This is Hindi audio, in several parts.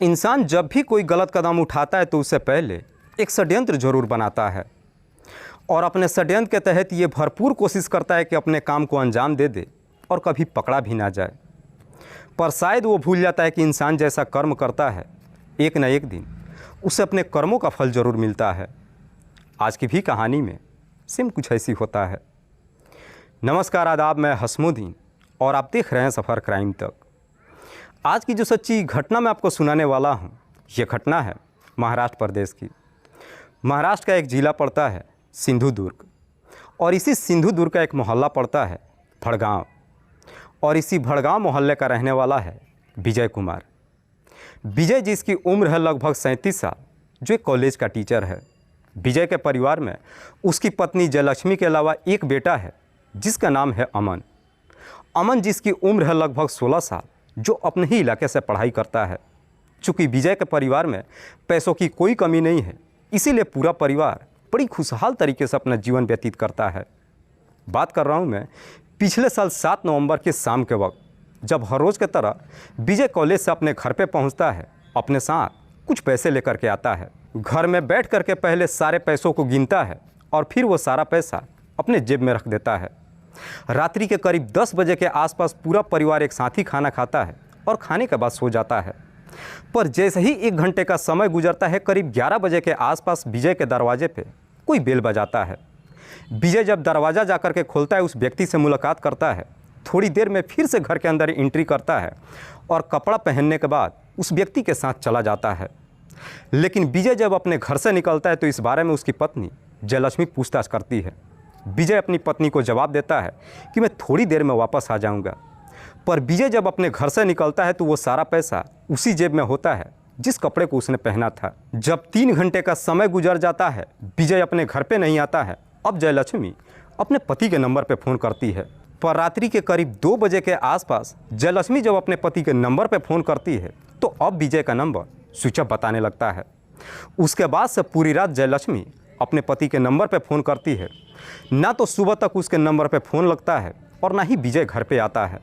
इंसान जब भी कोई गलत कदम उठाता है तो उससे पहले एक षड्यंत्र जरूर बनाता है और अपने षड्यंत्र के तहत ये भरपूर कोशिश करता है कि अपने काम को अंजाम दे दे और कभी पकड़ा भी ना जाए। पर शायद वो भूल जाता है कि इंसान जैसा कर्म करता है एक न एक दिन उसे अपने कर्मों का फल जरूर मिलता है। आज की भी कहानी में सेम कुछ ऐसी होता है। नमस्कार, आदाब, मैं हसमुद्दीन और आप देख रहे हैं सफ़र क्राइम तक। आज की जो सच्ची घटना मैं आपको सुनाने वाला हूँ, ये घटना है महाराष्ट्र प्रदेश की। महाराष्ट्र का एक ज़िला पड़ता है सिंधुदुर्ग और इसी सिंधुदुर्ग का एक मोहल्ला पड़ता है भड़गांव और इसी भड़गांव मोहल्ले का रहने वाला है विजय कुमार। विजय जिसकी उम्र है लगभग 37 साल, जो एक कॉलेज का टीचर है। विजय के परिवार में उसकी पत्नी जयलक्ष्मी के अलावा एक बेटा है जिसका नाम है अमन। अमन जिसकी उम्र है लगभग 16 साल, जो अपने ही इलाके से पढ़ाई करता है। चूँकि विजय के परिवार में पैसों की कोई कमी नहीं है, इसीलिए पूरा परिवार बड़ी खुशहाल तरीके से अपना जीवन व्यतीत करता है। बात कर रहा हूँ मैं पिछले साल 7 नवंबर के शाम के वक्त, जब हर रोज़ की तरह विजय कॉलेज से अपने घर पे पहुँचता है। अपने साथ कुछ पैसे लेकर के आता है। घर में बैठ करके पहले सारे पैसों को गिनता है और फिर वो सारा पैसा अपने जेब में रख देता है। रात्रि के करीब 10 बजे के आसपास पूरा परिवार एक साथ ही खाना खाता है और खाने के बाद सो जाता है। पर जैसे ही 1 घंटे का समय गुजरता है, करीब 11 बजे के आसपास विजय के दरवाजे पे कोई बेल बजाता है। विजय जब दरवाज़ा जाकर के खोलता है, उस व्यक्ति से मुलाकात करता है। थोड़ी देर में फिर से घर के अंदर एंट्री करता है और कपड़ा पहनने के बाद उस व्यक्ति के साथ चला जाता है। लेकिन विजय जब अपने घर से निकलता है तो इस बारे में उसकी पत्नी जयलक्ष्मी पूछताछ करती है। विजय अपनी पत्नी को जवाब देता है कि मैं थोड़ी देर में वापस आ जाऊंगा। पर विजय जब अपने घर से निकलता है तो वो सारा पैसा उसी जेब में होता है जिस कपड़े को उसने पहना था। जब 3 घंटे का समय गुजर जाता है, विजय अपने घर पे नहीं आता है। अब जयलक्ष्मी अपने पति के नंबर पे फ़ोन करती है। पर रात्रि के करीब 2 बजे के आसपास जयलक्ष्मी जब अपने पति के नंबर पे फ़ोन करती है तो अब विजय का नंबर स्विच ऑफ बताने लगता है। उसके बाद से पूरी रात जयलक्ष्मी अपने पति के नंबर पे फ़ोन करती है। ना तो सुबह तक उसके नंबर पे फ़ोन लगता है और ना ही विजय घर पे आता है।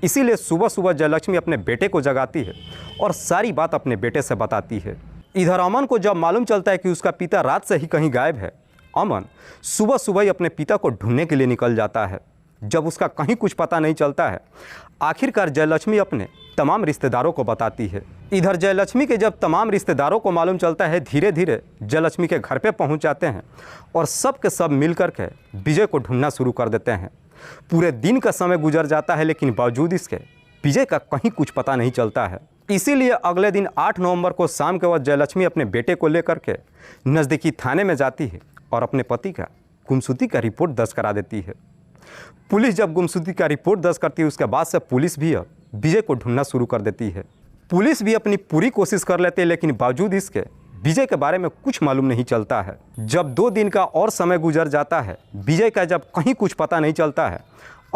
इसीलिए सुबह सुबह जयलक्ष्मी अपने बेटे को जगाती है और सारी बात अपने बेटे से बताती है। इधर अमन को जब मालूम चलता है कि उसका पिता रात से ही कहीं गायब है, अमन सुबह सुबह ही अपने पिता को ढूंढने के लिए निकल जाता है। जब उसका कहीं कुछ पता नहीं चलता है, आखिरकार जयलक्ष्मी अपने तमाम रिश्तेदारों को बताती है। इधर जयलक्ष्मी के जब तमाम रिश्तेदारों को मालूम चलता है, धीरे धीरे जयलक्ष्मी के घर पे पहुंच जाते हैं और सब के सब मिल कर के विजय को ढूंढना शुरू कर देते हैं। पूरे दिन का समय गुजर जाता है, लेकिन बावजूद इसके विजय का कहीं कुछ पता नहीं चलता है। इसीलिए अगले दिन 8 नवंबर को शाम के वक्त जयलक्ष्मी अपने बेटे को लेकर के नज़दीकी थाने में जाती है और अपने पति का गुमशुदगी का रिपोर्ट दर्ज करा देती है। पुलिस जब गुमशुदगी का रिपोर्ट दर्ज करती है, उसके बाद से पुलिस भी अब विजय को ढूंढना शुरू कर देती है। पुलिस भी अपनी पूरी कोशिश कर लेते हैं, लेकिन बावजूद इसके विजय के बारे में कुछ मालूम नहीं चलता है। जब 2 दिन का और समय गुजर जाता है, विजय का जब कहीं कुछ पता नहीं चलता है,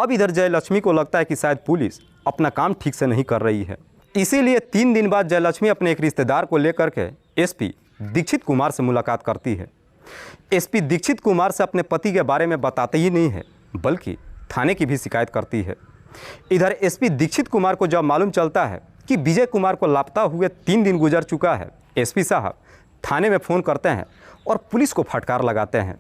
अब इधर जयलक्ष्मी को लगता है कि शायद पुलिस अपना काम ठीक से नहीं कर रही है। इसीलिए 3 दिन बाद जयलक्ष्मी अपने एक रिश्तेदार को लेकर के एसपी दीक्षित कुमार से मुलाकात करती है। एसपी दीक्षित कुमार से अपने पति के बारे में बताते ही नहीं है, बल्कि थाने की भी शिकायत करती है। इधर एसपी दीक्षित कुमार को जब मालूम चलता है कि विजय कुमार को लापता हुए 3 दिन गुजर चुका है, एसपी साहब थाने में फ़ोन करते हैं और पुलिस को फटकार लगाते हैं।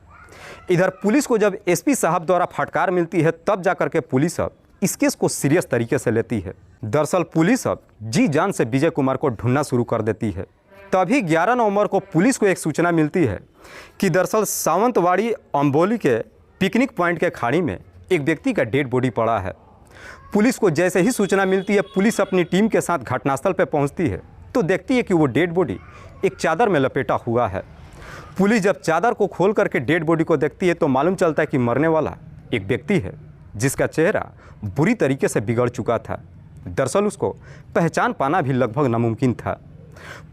इधर पुलिस को जब एसपी साहब द्वारा फटकार मिलती है, तब जाकर के पुलिस अब इस केस को सीरियस तरीके से लेती है। दरअसल पुलिस अब जी जान से विजय कुमार को ढूंढना शुरू कर देती है। तभी 11 नवंबर को पुलिस को एक सूचना मिलती है कि दरअसल सावंतवाड़ी अम्बोली के पिकनिक पॉइंट के खाड़ी में एक व्यक्ति का डेड बॉडी पड़ा है। पुलिस को जैसे ही सूचना मिलती है, पुलिस अपनी टीम के साथ घटनास्थल पर पहुंचती है तो देखती है कि वो डेड बॉडी एक चादर में लपेटा हुआ है। पुलिस जब चादर को खोल करके डेड बॉडी को देखती है तो मालूम चलता है कि मरने वाला एक व्यक्ति है जिसका चेहरा बुरी तरीके से बिगड़ चुका था। दरअसल उसको पहचान पाना भी लगभग नामुमकिन था।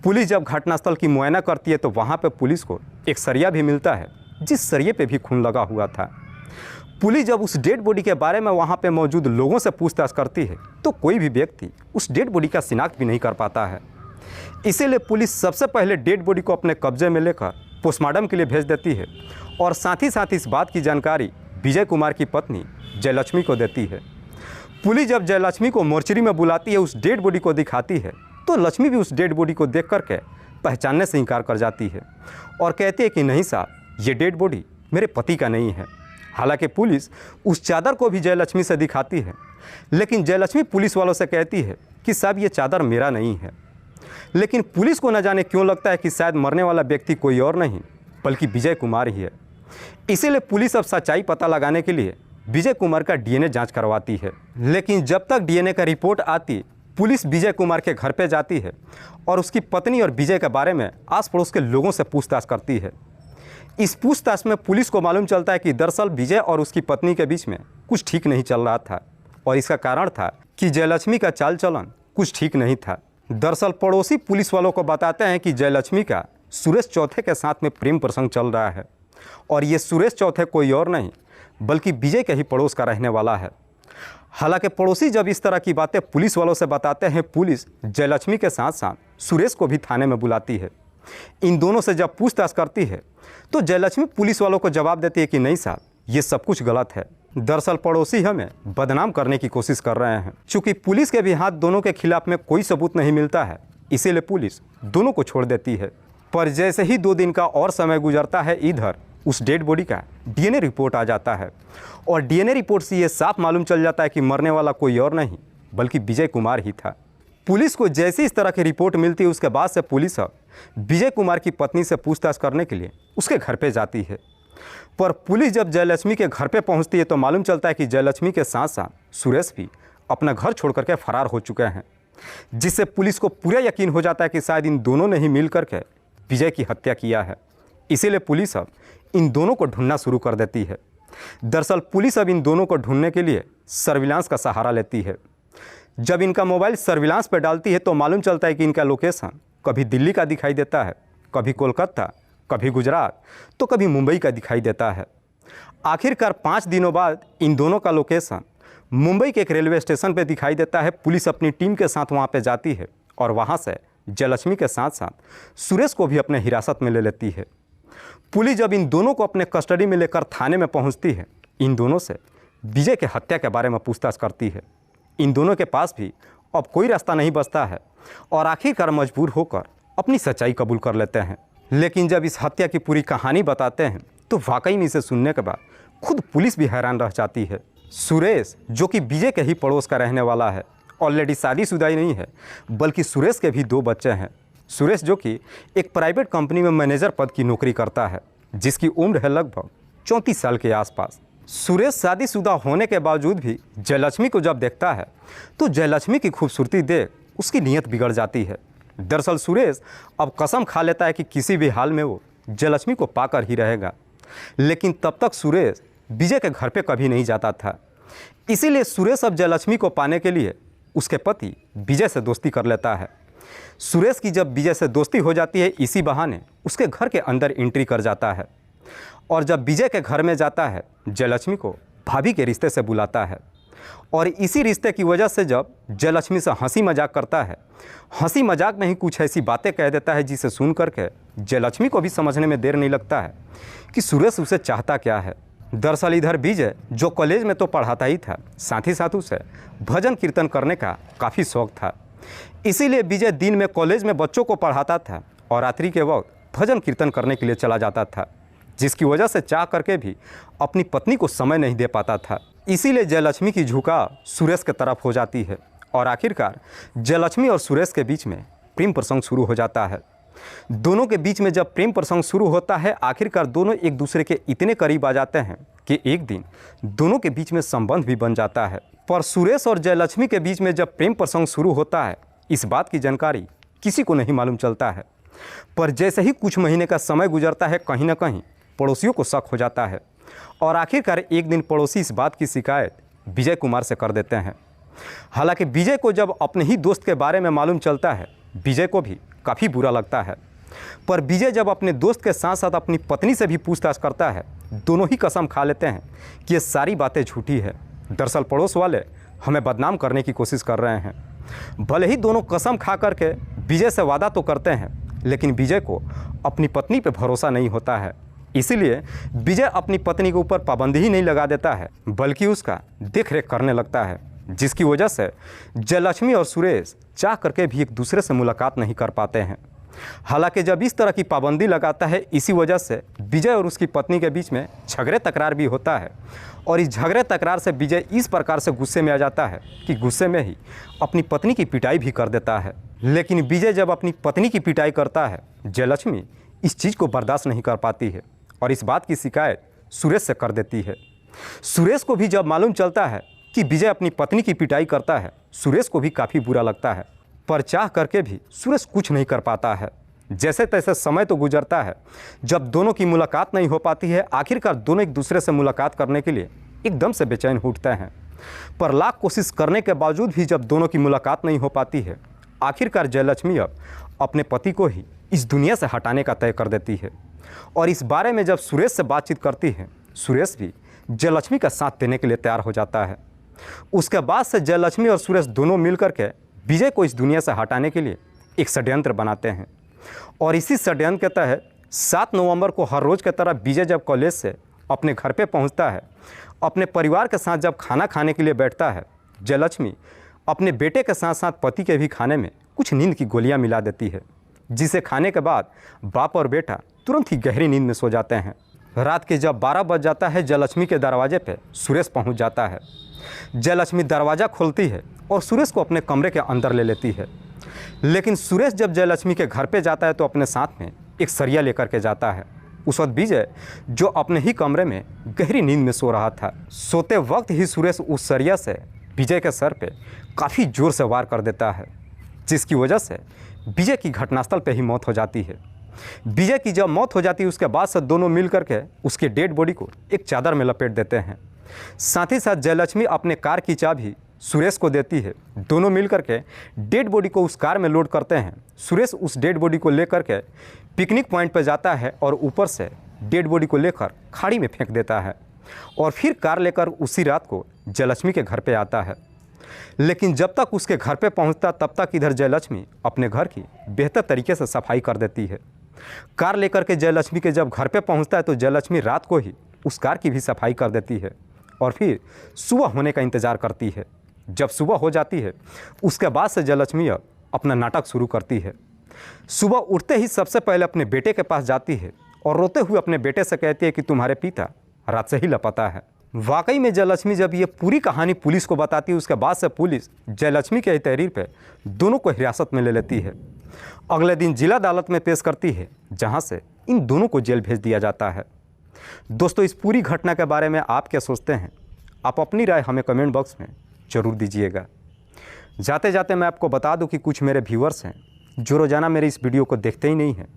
पुलिस जब घटनास्थल की मुआयना करती है तो वहाँ पर पुलिस को एक सरिया भी मिलता है, जिस सरिये पे भी खून लगा हुआ था। पुलिस जब उस डेड बॉडी के बारे में वहाँ पे मौजूद लोगों से पूछताछ करती है तो कोई भी व्यक्ति उस डेड बॉडी का शिनाख्त भी नहीं कर पाता है। इसीलिए पुलिस सबसे पहले डेड बॉडी को अपने कब्जे में लेकर पोस्टमार्टम के लिए भेज देती है और साथ ही इस बात की जानकारी विजय कुमार की पत्नी जयलक्ष्मी को देती है। पुलिस जब जयलक्ष्मी को मोर्चरी में बुलाती है, उस डेड बॉडी को दिखाती है तो लक्ष्मी भी उस डेड बॉडी को देख करके पहचानने से इनकार कर जाती है और कहती है कि नहीं साहब, ये डेड बॉडी मेरे पति का नहीं है। हालांकि पुलिस उस चादर को भी जयलक्ष्मी से दिखाती है, लेकिन जयलक्ष्मी पुलिस वालों से कहती है कि साहब ये चादर मेरा नहीं है। लेकिन पुलिस को न जाने क्यों लगता है कि शायद मरने वाला व्यक्ति कोई और नहीं बल्कि विजय कुमार ही है। इसीलिए पुलिस अब सच्चाई पता लगाने के लिए विजय कुमार का डीएनए जांच करवाती है। लेकिन जब तक डीएनए का रिपोर्ट आती, पुलिस विजय कुमार के घर पे जाती है और उसकी पत्नी और विजय के बारे में आस पड़ोस के लोगों से पूछताछ करती है। इस पूछताछ में पुलिस को मालूम चलता है कि दरअसल विजय और उसकी पत्नी के बीच में कुछ ठीक नहीं चल रहा था और इसका कारण था कि जयलक्ष्मी का चाल चलन कुछ ठीक नहीं था। दरअसल पड़ोसी पुलिस वालों को बताते हैं कि जयलक्ष्मी का सुरेश चौथे के साथ में प्रेम प्रसंग चल रहा है और ये सुरेश चौथे कोई और नहीं बल्कि विजय के ही पड़ोस का रहने वाला है। हालांकि पड़ोसी जब इस तरह की बातें पुलिस वालों से बताते हैं, पुलिस जयलक्ष्मी के साथ साथ सुरेश को भी थाने में बुलाती है। इन दोनों से जब पूछताछ करती है तो जयलक्ष्मी पुलिस वालों को जवाब देती है कि नहीं साहब, ये सब कुछ गलत है। दरअसल पड़ोसी हमें बदनाम करने की कोशिश कर रहे हैं। चूँकि पुलिस के भी हाथ दोनों के खिलाफ में कोई सबूत नहीं मिलता है, इसीलिए पुलिस दोनों को छोड़ देती है। पर जैसे ही 2 दिन का और समय गुजरता है, इधर उस डेड बॉडी का डीएनए रिपोर्ट आ जाता है और डीएनए रिपोर्ट से ये साफ मालूम चल जाता है कि मरने वाला कोई और नहीं बल्कि विजय कुमार ही था। पुलिस को जैसे इस तरह की रिपोर्ट मिलती है, उसके बाद से पुलिस अब विजय कुमार की पत्नी से पूछताछ करने के लिए उसके घर पे जाती है। पर पुलिस जब जयलक्ष्मी के घर पे पहुंचती है तो मालूम चलता है कि जयलक्ष्मी के साथ साथ सुरेश भी अपना घर छोड़ करके फरार हो चुके हैं, जिससे पुलिस को पूरा यकीन हो जाता है कि शायद इन दोनों ने ही मिल करके विजय की हत्या किया है। इसीलिए पुलिस अब इन दोनों को ढूंढना शुरू कर देती है। दरअसल पुलिस अब इन दोनों को ढूंढने के लिए सर्विलांस का सहारा लेती है। जब इनका मोबाइल सर्विलांस पर डालती है तो मालूम चलता है कि इनका लोकेशन कभी दिल्ली का दिखाई देता है, कभी कोलकाता, कभी गुजरात, तो कभी मुंबई का दिखाई देता है। आखिरकार 5 दिनों बाद इन दोनों का लोकेशन मुंबई के एक रेलवे स्टेशन पर दिखाई देता है। पुलिस अपनी टीम के साथ वहाँ पर जाती है और वहाँ से जयलक्ष्मी के साथ साथ सुरेश को भी अपने हिरासत में ले लेती है। पुलिस जब इन दोनों को अपने कस्टडी में लेकर थाने में पहुंचती है, इन दोनों से विजय के हत्या के बारे में पूछताछ करती है। इन दोनों के पास भी अब कोई रास्ता नहीं बचता है और आखिरकार मजबूर होकर अपनी सच्चाई कबूल कर लेते हैं। लेकिन जब इस हत्या की पूरी कहानी बताते हैं तो वाकई में इसे सुनने के बाद खुद पुलिस भी हैरान रह जाती है। सुरेश, जो कि विजय के ही पड़ोस का रहने वाला है, ऑलरेडी शादीशुदा ही नहीं है बल्कि सुरेश के भी 2 बच्चे हैं। सुरेश जो कि एक प्राइवेट कंपनी में मैनेजर पद की नौकरी करता है, जिसकी उम्र है लगभग 34 साल के आसपास। सुरेश शादीशुदा होने के बावजूद भी जयलक्ष्मी को जब देखता है तो जयलक्ष्मी की खूबसूरती देख उसकी नीयत बिगड़ जाती है। दरअसल सुरेश अब कसम खा लेता है कि किसी भी हाल में वो जयलक्ष्मी को पाकर ही रहेगा। लेकिन तब तक सुरेश विजय के घर पे कभी नहीं जाता था। इसीलिए सुरेश अब जयलक्ष्मी को पाने के लिए उसके पति विजय से दोस्ती कर लेता है। सुरेश की जब विजय से दोस्ती हो जाती है, इसी बहाने उसके घर के अंदर एंट्री कर जाता है और जब विजय के घर में जाता है, जयलक्ष्मी को भाभी के रिश्ते से बुलाता है और इसी रिश्ते की वजह से जब जयलक्ष्मी से हंसी मजाक करता है, हंसी मजाक में ही कुछ ऐसी बातें कह देता है जिसे सुन करके जयलक्ष्मी को भी समझने में देर नहीं लगता है कि सुरेश उसे चाहता क्या है। दरअसल इधर विजय, जो कॉलेज में तो पढ़ाता ही था, साथ ही साथ उसे भजन कीर्तन करने का काफ़ी शौक़ था। इसीलिए विजय दिन में कॉलेज में बच्चों को पढ़ाता था और रात्रि के वक्त भजन कीर्तन करने के लिए चला जाता था, जिसकी वजह से चाह करके भी अपनी पत्नी को समय नहीं दे पाता था। इसीलिए जयलक्ष्मी की झुकाव सुरेश के तरफ हो जाती है और आखिरकार जयलक्ष्मी और सुरेश के बीच में प्रेम प्रसंग शुरू हो जाता है। दोनों के बीच में जब प्रेम प्रसंग शुरू होता है, आखिरकार दोनों एक दूसरे के इतने करीब आ जाते हैं कि एक दिन दोनों के बीच में संबंध भी बन जाता है। पर सुरेश और जयलक्ष्मी के बीच में जब प्रेम प्रसंग शुरू होता है, इस बात की जानकारी किसी को नहीं मालूम चलता है। पर जैसे ही कुछ महीने का समय गुजरता है, कहीं ना कहीं पड़ोसियों को शक हो जाता है और आखिरकार एक दिन पड़ोसी इस बात की शिकायत विजय कुमार से कर देते हैं। हालांकि विजय को जब अपने ही दोस्त के बारे में मालूम चलता है, विजय को भी काफ़ी बुरा लगता है। पर विजय जब अपने दोस्त के साथ साथ अपनी पत्नी से भी पूछताछ करता है, दोनों ही कसम खा लेते हैं कि ये सारी बातें झूठी है। दरअसल पड़ोस वाले हमें बदनाम करने की कोशिश कर रहे हैं। भले ही दोनों कसम खा करके विजय से वादा तो करते हैं, लेकिन विजय को अपनी पत्नी पर भरोसा नहीं होता है। इसीलिए विजय अपनी पत्नी के ऊपर पाबंदी ही नहीं लगा देता है, बल्कि उसका देख रेख करने लगता है। जिसकी वजह से जयलक्ष्मी और सुरेश चाह करके भी एक दूसरे से मुलाकात नहीं कर पाते हैं। हालांकि जब इस तरह की पाबंदी लगाता है, इसी वजह से विजय और उसकी पत्नी के बीच में झगड़े तकरार भी होता है और इस झगड़े तकरार से विजय इस प्रकार से गुस्से में आ जाता है कि गुस्से में ही अपनी पत्नी की पिटाई भी कर देता है। लेकिन विजय जब अपनी पत्नी की पिटाई करता है, जयलक्ष्मी इस चीज़ को बर्दाश्त नहीं कर पाती है और इस बात की शिकायत सुरेश से कर देती है। सुरेश को भी जब मालूम चलता है कि विजय अपनी पत्नी की पिटाई करता है, सुरेश को भी काफ़ी बुरा लगता है, पर चाह करके भी सुरेश कुछ नहीं कर पाता है। जैसे तैसे समय तो गुजरता है, जब दोनों की मुलाकात नहीं हो पाती है। आखिरकार दोनों एक दूसरे से मुलाकात करने के लिए एकदम से बेचैन उठते हैं, पर लाख कोशिश करने के बावजूद भी जब दोनों की मुलाकात नहीं हो पाती है, आखिरकार जयलक्ष्मी अब अपने पति को ही इस दुनिया से हटाने का तय कर देती है। और इस बारे में जब सुरेश से बातचीत करती है, सुरेश भी जयलक्ष्मी का साथ देने के लिए तैयार हो जाता है। उसके बाद से जयलक्ष्मी और सुरेश दोनों मिल करके विजय को इस दुनिया से हटाने के लिए एक षड्यंत्र बनाते हैं और इसी षड्यंत्र के तहत 7 नवंबर को हर रोज़ की तरह विजय जब कॉलेज से अपने घर पे पहुंचता है, अपने परिवार के साथ जब खाना खाने के लिए बैठता है, जयलक्ष्मी अपने बेटे के साथ साथ पति के भी खाने में कुछ नींद की गोलियां मिला देती है, जिसे खाने के बाद बाप और बेटा तुरंत ही गहरी नींद में सो जाते हैं। रात के जब 12 बज जाता है, जयलक्ष्मी के दरवाजे पे सुरेश पहुंच जाता है। जयलक्ष्मी दरवाज़ा खोलती है और सुरेश को अपने कमरे के अंदर ले लेती है। लेकिन सुरेश जब जयलक्ष्मी के घर पे जाता है तो अपने साथ में एक सरिया लेकर के जाता है। उस वक्त विजय जो अपने ही कमरे में गहरी नींद में सो रहा था, सोते वक्त ही सुरेश उस सरिया से विजय के सर पे काफ़ी ज़ोर से वार कर देता है, जिसकी वजह से विजय की घटनास्थल पे ही मौत हो जाती है। विजय की जब मौत हो जाती है, उसके बाद से दोनों मिल करके उसके डेड बॉडी को एक चादर में लपेट देते हैं। साथ ही साथ जयलक्ष्मी अपने कार की चाबी सुरेश को देती है। दोनों मिल करके डेड बॉडी को उस कार में लोड करते हैं। सुरेश उस डेड बॉडी को लेकर के पिकनिक पॉइंट पर जाता है और ऊपर से डेड बॉडी को लेकर खाड़ी में फेंक देता है और फिर कार लेकर उसी रात को जयलक्ष्मी के घर पे आता है। लेकिन जब तक उसके घर पे पहुंचता, तब तक इधर जयलक्ष्मी अपने घर की बेहतर तरीके से सफाई कर देती है। कार लेकर के जयलक्ष्मी के जब घर पे पहुंचता है तो जयलक्ष्मी रात को ही उस कार की भी सफाई कर देती है और फिर सुबह होने का इंतज़ार करती है। जब सुबह हो जाती है, उसके बाद से जयलक्ष्मी अब अपना नाटक शुरू करती है। सुबह उठते ही सबसे पहले अपने बेटे के पास जाती है और रोते हुए अपने बेटे से कहती है कि तुम्हारे पिता रात से ही लापता है। वाकई में जयलक्ष्मी जब ये पूरी कहानी पुलिस को बताती है, उसके बाद से पुलिस जयलक्ष्मी के तहरीर पर दोनों को हिरासत में ले लेती है। अगले दिन जिला अदालत में पेश करती है, जहाँ से इन दोनों को जेल भेज दिया जाता है। दोस्तों, इस पूरी घटना के बारे में आप क्या सोचते हैं? आप अपनी राय हमें कमेंट बॉक्स में ज़रूर दीजिएगा। जाते जाते मैं आपको बता दूं कि कुछ मेरे व्यूअर्स हैं जो रोज़ाना मेरे इस वीडियो को देखते ही नहीं हैं,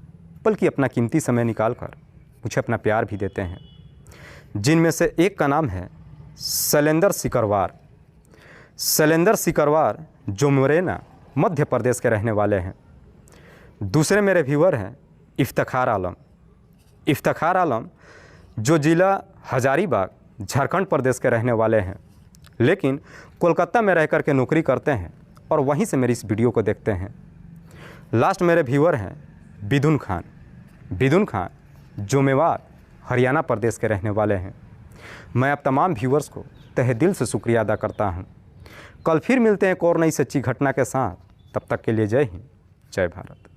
बल्कि अपना कीमती समय निकाल कर मुझे अपना प्यार भी देते हैं, जिनमें से एक का नाम है शैलेंद्र सिकरवार। शैलेंद्र सिकरवार जो मुरैना मध्य प्रदेश के रहने वाले हैं। दूसरे मेरे व्यूअर हैं इफ्तिखार आलम। इफ्तिखार आलम जो ज़िला हजारीबाग झारखंड प्रदेश के रहने वाले हैं, लेकिन कोलकाता में रह कर के नौकरी करते हैं और वहीं से मेरी इस वीडियो को देखते हैं। लास्ट मेरे व्यूअर हैं बिदुन खान। बिदुन खान जो मेवात हरियाणा प्रदेश के रहने वाले हैं। मैं आप तमाम व्यूअर्स को तहे दिल से शुक्रिया अदा करता हूं। कल फिर मिलते हैं एक और नई सच्ची घटना के साथ। तब तक के लिए जय हिंद, जय भारत।